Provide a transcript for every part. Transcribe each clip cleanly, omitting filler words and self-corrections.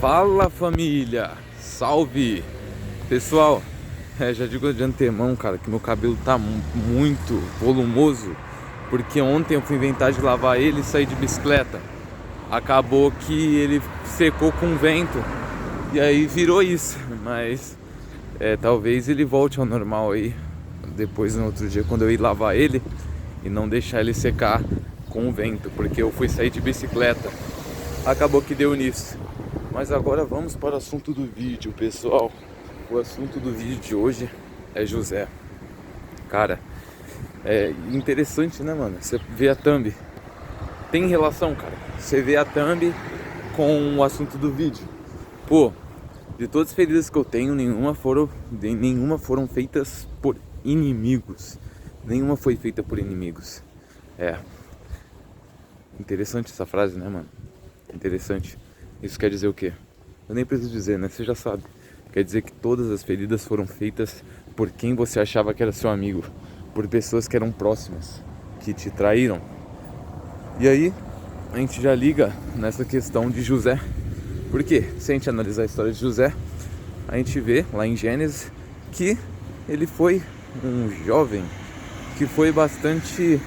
Fala família, salve pessoal. Já digo de antemão, cara, que meu cabelo tá muito volumoso, porque ontem eu fui inventar de lavar ele e sair de bicicleta. Acabou que ele secou com vento e aí virou isso, mas talvez ele volte ao normal aí depois no outro dia quando eu ir lavar ele e não deixar ele secar com o vento, porque eu fui sair de bicicleta. Acabou que deu nisso. Mas agora vamos para o assunto do vídeo, pessoal. O assunto do vídeo de hoje é José. Cara, é interessante, né, mano? Você vê a thumb. Tem relação, cara. Você vê a thumb com o assunto do vídeo. Pô, de todas as feridas que eu tenho, nenhuma foram feitas por inimigos. Nenhuma foi feita por inimigos. Interessante essa frase, né, mano? Interessante. Isso quer dizer o quê? Eu nem preciso dizer, né? Você já sabe. Quer dizer que todas as feridas foram feitas por quem você achava que era seu amigo, por pessoas que eram próximas, que te traíram. E aí, a gente já liga nessa questão de José. Por quê? Se a gente analisar a história de José, a gente vê lá em Gênesis que ele foi um jovem que foi bastante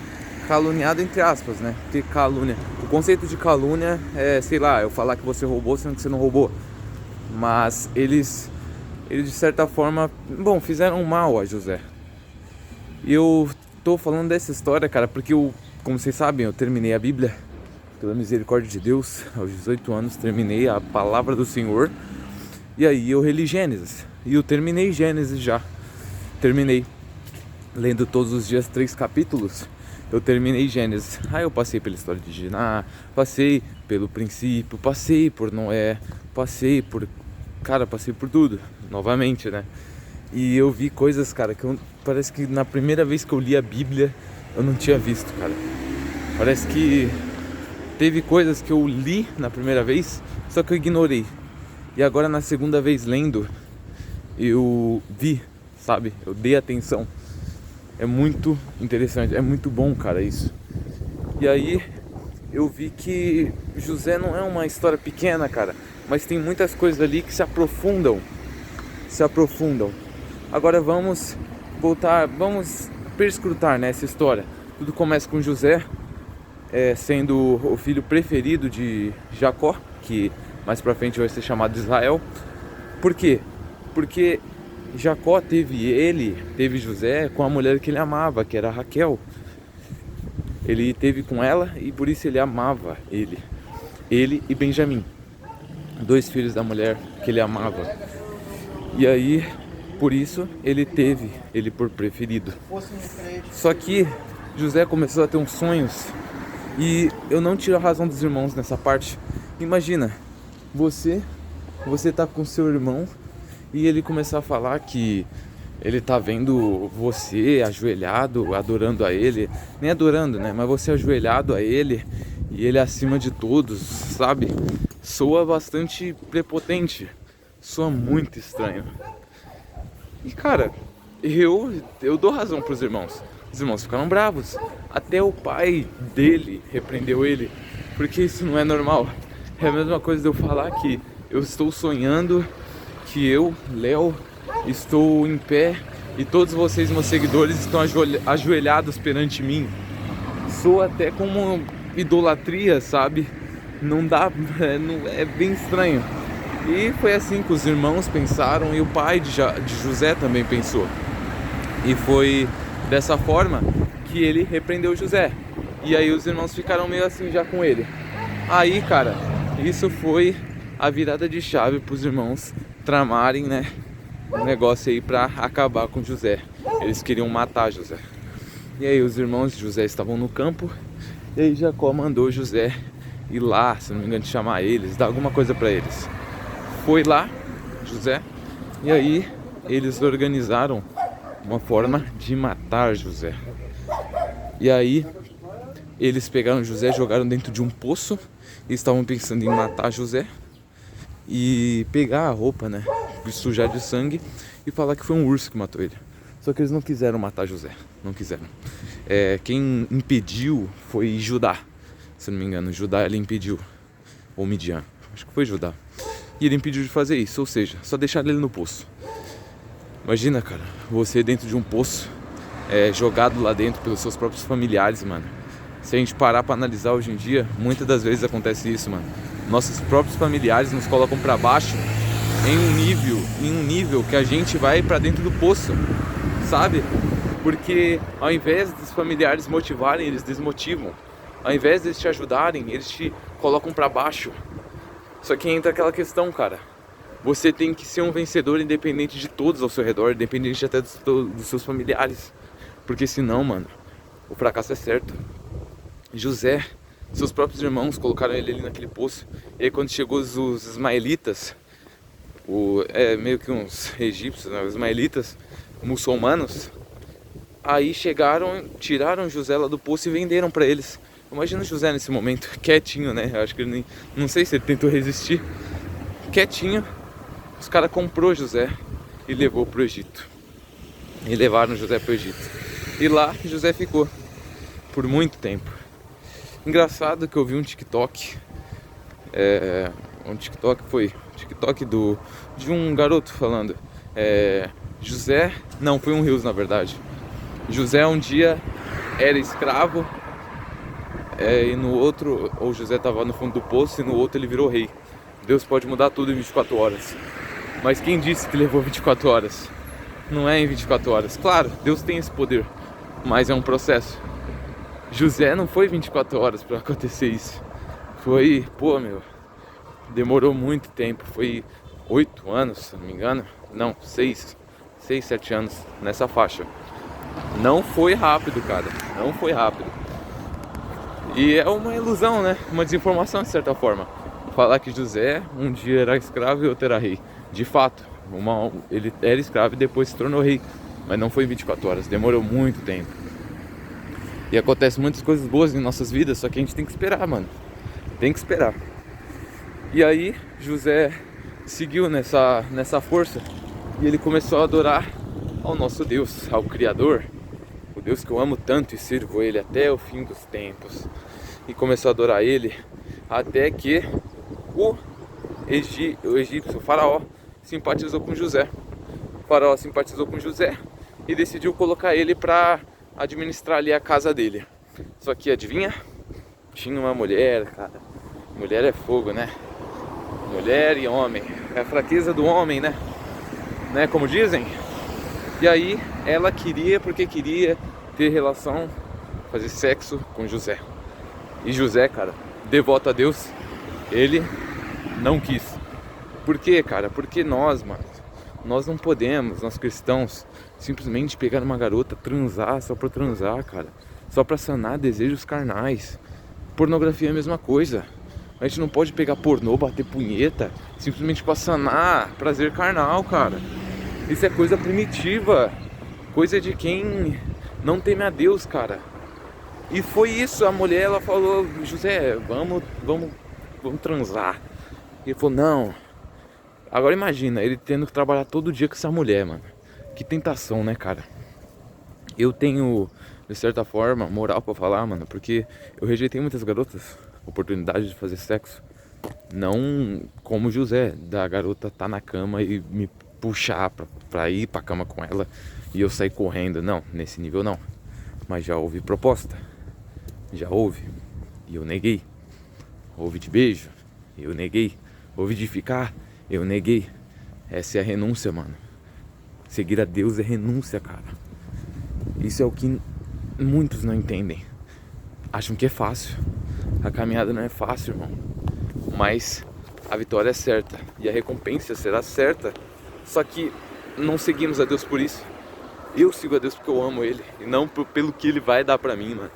caluniado, entre aspas, né? Porque calúnia, o conceito de calúnia é, sei lá, eu falar que você roubou sendo que você não roubou. Mas eles de certa forma, fizeram mal a José. E eu tô falando dessa história, cara, porque como vocês sabem, eu terminei a Bíblia pela misericórdia de Deus. Aos 18 anos terminei a palavra do Senhor. E aí eu reli Gênesis. E eu terminei Gênesis já. Terminei lendo todos os dias 3 capítulos. Eu terminei Gênesis. Aí eu passei pela história de Giná, passei pelo princípio, passei por Noé, passei por tudo, novamente, né? E eu vi coisas, cara, que parece que na primeira vez que eu li a Bíblia, eu não tinha visto, cara. Parece que teve coisas que eu li na primeira vez, só que eu ignorei. E agora na segunda vez lendo, eu vi, sabe? Eu dei atenção. É muito interessante, é muito bom, cara, isso. E aí eu vi que José não é uma história pequena, cara, mas tem muitas coisas ali que se aprofundam. Agora vamos perscrutar nessa história. Tudo começa com José sendo o filho preferido de Jacó, que mais pra frente vai ser chamado de Israel. Por quê? Porque Jacó teve José com a mulher que ele amava, que era Raquel. Ele teve com ela e por isso ele amava ele e Benjamim, 2 filhos da mulher que ele amava. E aí, por isso, ele teve ele por preferido. Só que José começou a ter uns sonhos, e eu não tiro a razão dos irmãos nessa parte. Imagina, você tá com seu irmão e ele começar a falar que ele tá vendo você ajoelhado, adorando a ele. Nem adorando, né? Mas você ajoelhado a ele e ele acima de todos, sabe? Soa bastante prepotente. Soa muito estranho. E cara, eu dou razão pros irmãos. Os irmãos ficaram bravos. Até o pai dele repreendeu ele, porque isso não é normal. É a mesma coisa de eu falar que eu estou sonhando que eu, Léo, estou em pé e todos vocês, meus seguidores, estão ajoelhados perante mim. Soa até como idolatria, sabe? Não dá, é bem estranho. E foi assim que os irmãos pensaram e o pai de José também pensou. E foi dessa forma que ele repreendeu José. E aí os irmãos ficaram meio assim já com ele. Aí, cara, isso foi a virada de chave para os irmãos tramarem, né, um negócio aí para acabar com José. Eles queriam matar José. E aí os irmãos de José estavam no campo. E aí Jacó mandou José ir lá, se não me engano, chamar eles, dar alguma coisa para eles. Foi lá, José, e aí eles organizaram uma forma de matar José. E aí eles pegaram José, jogaram dentro de um poço e estavam pensando em matar José e pegar a roupa, né, sujar de sangue e falar que foi um urso que matou ele. Só que eles não quiseram matar José, não quiseram. Quem impediu foi Judá, se não me engano. Judá ele impediu, ou Midian, acho que foi Judá. e ele impediu de fazer isso, ou seja, só deixaram ele no poço. Imagina, cara, você dentro de um poço, jogado lá dentro pelos seus próprios familiares, mano. Se a gente parar pra analisar hoje em dia, muitas das vezes acontece isso, mano. Nossos próprios familiares nos colocam pra baixo em um nível que a gente vai pra dentro do poço, sabe? Porque ao invés dos familiares motivarem, eles desmotivam. Ao invés de eles te ajudarem, eles te colocam pra baixo. Só que entra aquela questão, cara. Você tem que ser um vencedor independente de todos ao seu redor, independente até dos seus familiares. Porque senão, mano, o fracasso é certo. José, seus próprios irmãos colocaram ele ali naquele poço. E aí quando chegou os ismaelitas, meio que uns egípcios, né, os ismaelitas, muçulmanos, aí chegaram, tiraram José lá do poço e venderam pra eles. Imagina José nesse momento, quietinho, né? Eu acho que ele nem, não sei se ele tentou resistir. Quietinho, os caras comprou José e levou pro Egito. E levaram José pro Egito. E lá José ficou por muito tempo. Engraçado que eu vi um TikTok. TikTok de um garoto falando. José, não, foi um Reels na verdade. José um dia era escravo. E no outro, ou José estava no fundo do poço e no outro ele virou rei. Deus pode mudar tudo em 24 horas. Mas quem disse que levou 24 horas? Não é em 24 horas. Claro, Deus tem esse poder, mas é um processo. José não foi 24 horas para acontecer isso. Foi, demorou muito tempo. Foi 8 anos, se não me engano. Não, 6, 7 anos nessa faixa. Não foi rápido, cara. Não foi rápido. E é uma ilusão, né? Uma desinformação de certa forma. Falar que José um dia era escravo e outro era rei. De fato, ele era escravo e depois se tornou rei. Mas não foi em 24 horas, demorou muito tempo. E acontecem muitas coisas boas em nossas vidas, só que a gente tem que esperar, mano. Tem que esperar. E aí, José seguiu nessa força. E ele começou a adorar ao nosso Deus, ao Criador. O Deus que eu amo tanto e sirvo ele até o fim dos tempos. E começou a adorar ele até que o egípcio, o faraó, simpatizou com José. O faraó simpatizou com José e decidiu colocar ele para administrar ali a casa dele. Só que adivinha? Tinha uma mulher, cara. Mulher é fogo, né? Mulher e homem. É a fraqueza do homem, né? Como dizem. E aí ela queria ter relação, fazer sexo com José. E José, cara, devoto a Deus, ele não quis. Por quê, cara? Porque nós não podemos, nós cristãos, simplesmente pegar uma garota, transar só pra transar, cara. Só pra sanar desejos carnais. Pornografia é a mesma coisa. A gente não pode pegar pornô, bater punheta, simplesmente pra sanar prazer carnal, cara. Isso é coisa primitiva. Coisa de quem não teme a Deus, cara. E foi isso, a mulher, ela falou: José, vamos transar. E ele falou: não. Agora imagina, ele tendo que trabalhar todo dia com essa mulher, mano. Que tentação, né, cara? Eu tenho, de certa forma, moral pra falar, mano, porque eu rejeitei muitas garotas, oportunidade de fazer sexo. Não como José, da garota tá na cama e me puxar pra ir pra cama com ela e eu sair correndo. Não, nesse nível não. Mas já houve proposta. Já houve. E eu neguei. Houve de beijo. E eu neguei. Houve de ficar. Eu neguei. Essa é a renúncia, mano. Seguir a Deus é renúncia, cara. Isso é o que muitos não entendem. Acham que é fácil. A caminhada não é fácil, irmão. Mas a vitória é certa. E a recompensa será certa. Só que não seguimos a Deus por isso. Eu sigo a Deus porque eu amo Ele. E não pelo que Ele vai dar pra mim, mano.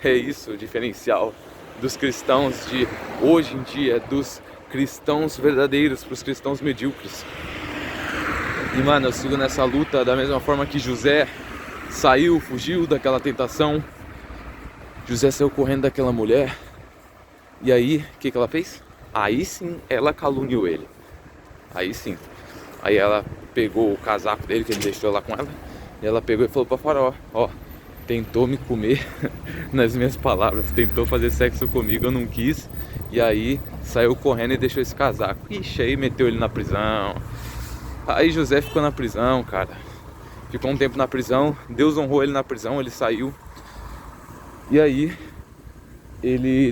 É isso o diferencial dos cristãos de hoje em dia. Dos cristãos verdadeiros pros cristãos medíocres. E, mano, eu sigo nessa luta da mesma forma que José saiu, fugiu daquela tentação. José saiu correndo daquela mulher. E aí, o que ela fez? Aí sim, ela caluniou ele. Aí sim. Aí ela pegou o casaco dele, que ele deixou lá com ela. E ela pegou e falou pra faraó: ó, tentou me comer, nas minhas palavras, tentou fazer sexo comigo, eu não quis. E aí saiu correndo e deixou esse casaco. Ixi, aí meteu ele na prisão. Aí José ficou na prisão, cara. Ficou um tempo na prisão. Deus honrou ele na prisão, ele saiu. E aí,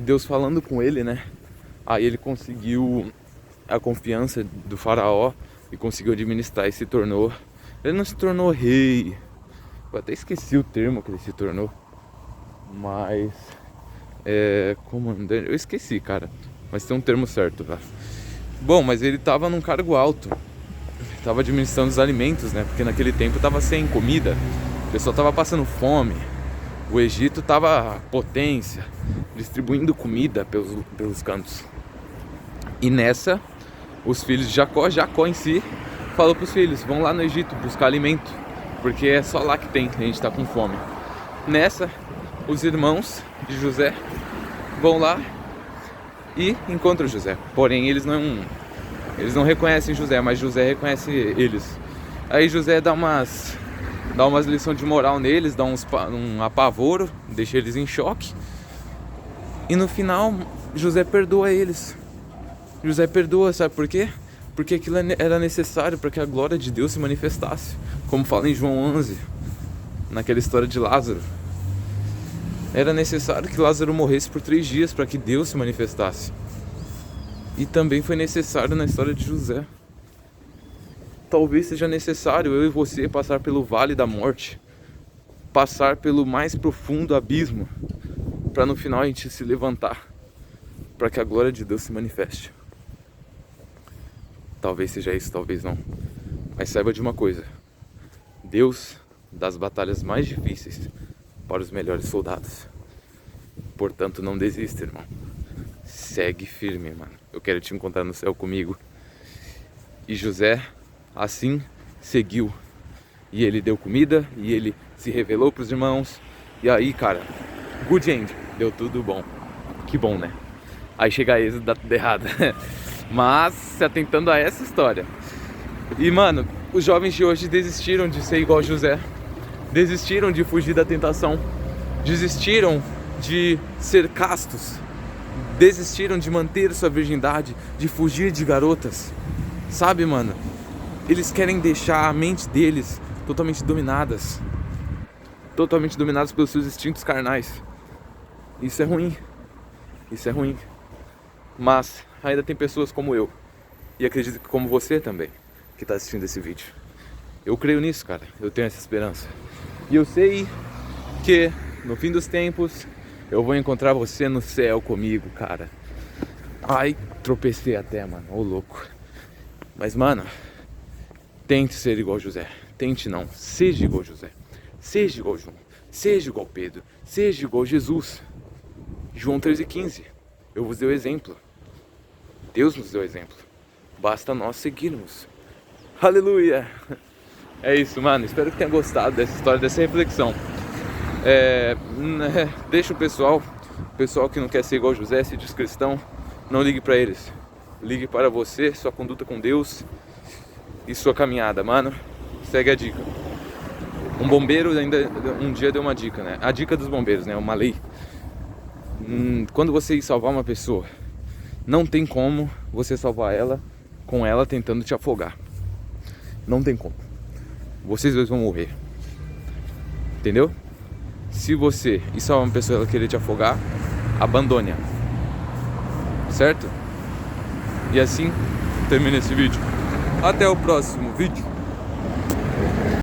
Deus falando com ele, né? Aí ele conseguiu a confiança do faraó e conseguiu administrar e se tornou... Ele não se tornou rei. Eu até esqueci o termo que ele se tornou. Mas... comandante... Eu esqueci, cara. Mas tem um termo certo, tá? Bom, mas ele tava num cargo alto. Tava administrando os alimentos, né? Porque naquele tempo tava sem comida. O pessoal tava passando fome. O Egito tava potência, distribuindo comida pelos cantos. E nessa, os filhos de Jacó em si, falou pros filhos: vão lá no Egito buscar alimento, porque é só lá que tem, a gente tá com fome. Nessa, os irmãos de José vão lá e encontram José. Porém, eles não reconhecem José, mas José reconhece eles. Aí José dá umas lições de moral neles, dá um apavoro, deixa eles em choque. E no final, José perdoa eles. José perdoa, sabe por quê? Porque aquilo era necessário para que a glória de Deus se manifestasse. Como fala em João 11, naquela história de Lázaro. Era necessário que Lázaro morresse por 3 dias para que Deus se manifestasse. E também foi necessário na história de José. Talvez seja necessário eu e você passar pelo vale da morte, passar pelo mais profundo abismo, para no final a gente se levantar, para que a glória de Deus se manifeste. Talvez seja isso, talvez não. Mas saiba de uma coisa: Deus dá as batalhas mais difíceis para os melhores soldados. Portanto, não desista, irmão. Segue firme, mano. Eu quero te encontrar no céu comigo. E José assim seguiu. E ele deu comida, e ele se revelou para os irmãos. E aí, cara, good end, deu tudo bom. Que bom, né? Aí chega a Êxodo, dá tudo errado. Mas se atentando a essa história. E mano, os jovens de hoje desistiram de ser igual a José. Desistiram de fugir da tentação. Desistiram de ser castos. Desistiram de manter sua virgindade, de fugir de garotas. Sabe, mano? Eles querem deixar a mente deles totalmente dominadas. Totalmente dominados pelos seus instintos carnais. Isso é ruim. Isso é ruim. Mas ainda tem pessoas como eu, e acredito que como você também, que está assistindo esse vídeo. Eu creio nisso, cara. Eu tenho essa esperança. E eu sei que no fim dos tempos eu vou encontrar você no céu comigo, cara. Ai, tropecei até, mano. Ô louco. Mas, mano, tente ser igual José. Tente não. Seja igual José. Seja igual João. Seja igual Pedro. Seja igual Jesus. João 13,15. Eu vos dei o exemplo. Deus nos deu o exemplo. Basta nós seguirmos. Aleluia! É isso, mano. Espero que tenha gostado dessa história, dessa reflexão. Deixa o pessoal que não quer ser igual José, se diz cristão, não ligue pra eles. Ligue para você, sua conduta com Deus e sua caminhada, mano. Segue a dica. Um bombeiro ainda um dia deu uma dica, né? A dica dos bombeiros, né? Uma lei. Quando você ir salvar uma pessoa, não tem como você salvar ela com ela tentando te afogar. Não tem como. Vocês dois vão morrer. Entendeu? Se você ir salvar uma pessoa e ela querer te afogar, abandone-a. Certo? E assim termina esse vídeo. Até o próximo vídeo.